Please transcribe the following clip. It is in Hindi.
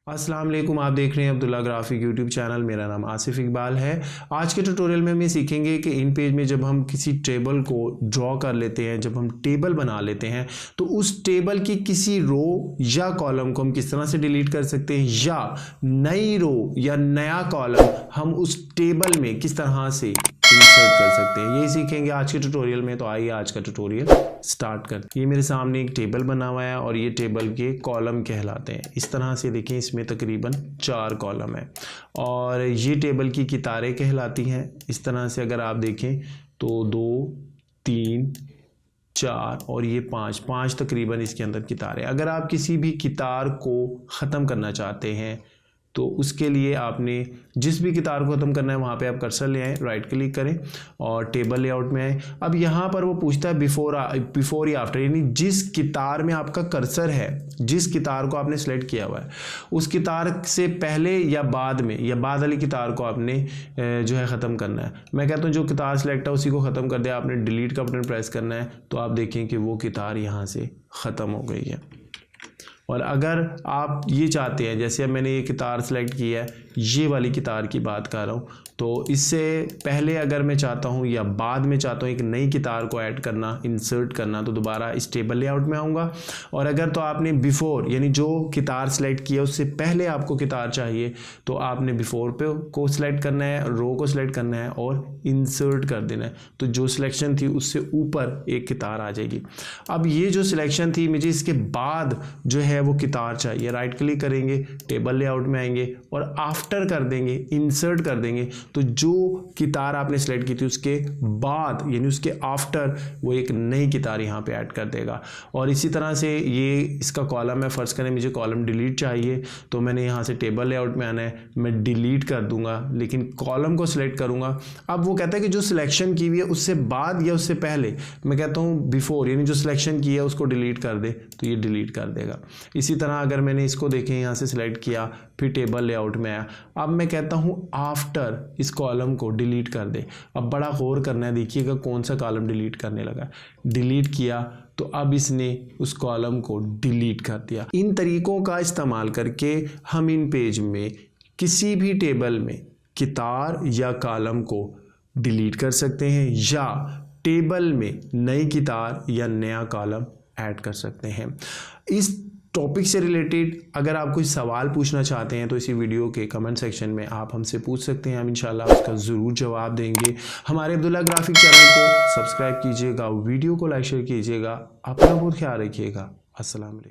अस्सलाम वालेकुम, आप देख रहे हैं अब्दुल्ला ग्राफिक यूट्यूब चैनल। मेरा नाम आसिफ इकबाल है। आज के ट्यूटोरियल में हम ये सीखेंगे कि इन पेज में जब हम किसी टेबल को ड्रॉ कर लेते हैं, जब हम टेबल बना लेते हैं, तो उस टेबल की किसी रो या कॉलम को हम किस तरह से डिलीट कर सकते हैं, या नई रो या नया कॉलम हम उस टेबल में किस तरह से इंसर्ट कर सकते हैं, यही सीखेंगे आज के ट्यूटोरियल में। तो आइए आज का ट्यूटोरियल स्टार्ट करते हैं। ये मेरे सामने एक टेबल बना हुआ है और ये टेबल के कॉलम कहलाते हैं। इस तरह से देखें, इसमें तकरीबन 4 कॉलम है और ये टेबल की कितारें कहलाती हैं। इस तरह से अगर आप देखें तो 2, 3, 4 और ये 5 तकरीबन इसके अंदर कितारें। अगर आप किसी भी कितार को ख़त्म करना चाहते हैं तो उसके लिए आपने जिस भी कितार को ख़त्म करना है वहाँ पे आप कर्सर ले आएँ, राइट क्लिक करें और टेबल लेआउट में आए। अब यहाँ पर वो पूछता है बिफोर या आफ्टर, यानी जिस कितार में आपका कर्सर है, जिस कितार को आपने सेलेक्ट किया हुआ है, उस कितार से पहले या बाद में, या बाद वाली कितार को आपने जो है ख़त्म करना है। मैं कहता हूँ जो कितार सेलेक्ट है उसी को ख़त्म कर दिया, आपने डिलीट का बटन प्रेस करना है तो आप देखें कि वो कितार यहाँ से ख़त्म हो गई है। और अगर आप ये चाहते हैं, जैसे अब मैंने ये कितार सेलेक्ट की है, ये वाली कितार की बात कर रहा हूँ, तो इससे पहले अगर मैं चाहता हूँ या बाद में चाहता हूँ एक नई कितार को ऐड करना, इंसर्ट करना, तो दोबारा इस टेबल लेआउट में आऊँगा। और अगर तो आपने बिफोर, यानी जो कितार सेलेक्ट किया उससे पहले आपको कितार चाहिए, तो आपने बिफोर पे को सिलेक्ट करना है, रो को सिलेक्ट करना है और इंसर्ट कर देना है। तो जो सिलेक्शन थी उससे ऊपर एक कितार आ जाएगी। अब ये जो सिलेक्शन थी, मुझे इसके बाद जो है वो कितार चाहिए, राइट क्लिक करेंगे, टेबल लेआउट में आएंगे और आफ्टर कर देंगे, इंसर्ट कर देंगे। तो जो कितार आपने सेलेक्ट की थी उसके बाद, यानी उसके आफ्टर, वो एक नई कितार यहाँ पे ऐड कर देगा। और इसी तरह से ये इसका कॉलम है, फर्ज करें मुझे कॉलम डिलीट चाहिए, तो मैंने यहाँ से टेबल लेआउट में आना है, मैं डिलीट कर दूंगा, लेकिन कॉलम को सिलेक्ट करूंगा। अब वो कहता है कि जो सिलेक्शन की हुई है उससे बाद या उससे पहले, मैं कहता हूँ बिफोर, यानी जो सिलेक्शन की है उसको डिलीट कर दे, तो ये डिलीट कर देगा। इसी तरह अगर मैंने इसको देखें यहाँ से सिलेक्ट किया, फिर टेबल लेआउट में आया, अब मैं कहता हूँ आफ्टर इस कॉलम को डिलीट कर दे। अब बड़ा गौर करना है, देखिएगा कौन सा कॉलम डिलीट करने लगा। डिलीट किया तो अब इसने उस कॉलम को डिलीट कर दिया। इन तरीकों का इस्तेमाल करके हम इन पेज में किसी भी टेबल में कितार या कॉलम को डिलीट कर सकते हैं, या टेबल में नई कितार या नया कॉलम ऐड कर सकते हैं। इस टॉपिक से रिलेटेड अगर आप कोई सवाल पूछना चाहते हैं तो इसी वीडियो के कमेंट सेक्शन में आप हमसे पूछ सकते हैं, हम इंशाल्लाह उसका ज़रूर जवाब देंगे। हमारे अब्दुल्ला ग्राफिक चैनल को सब्सक्राइब कीजिएगा, वीडियो को लाइक शेयर कीजिएगा। अपना बहुत ख्याल रखिएगा। अस्सलाम वालेकुम।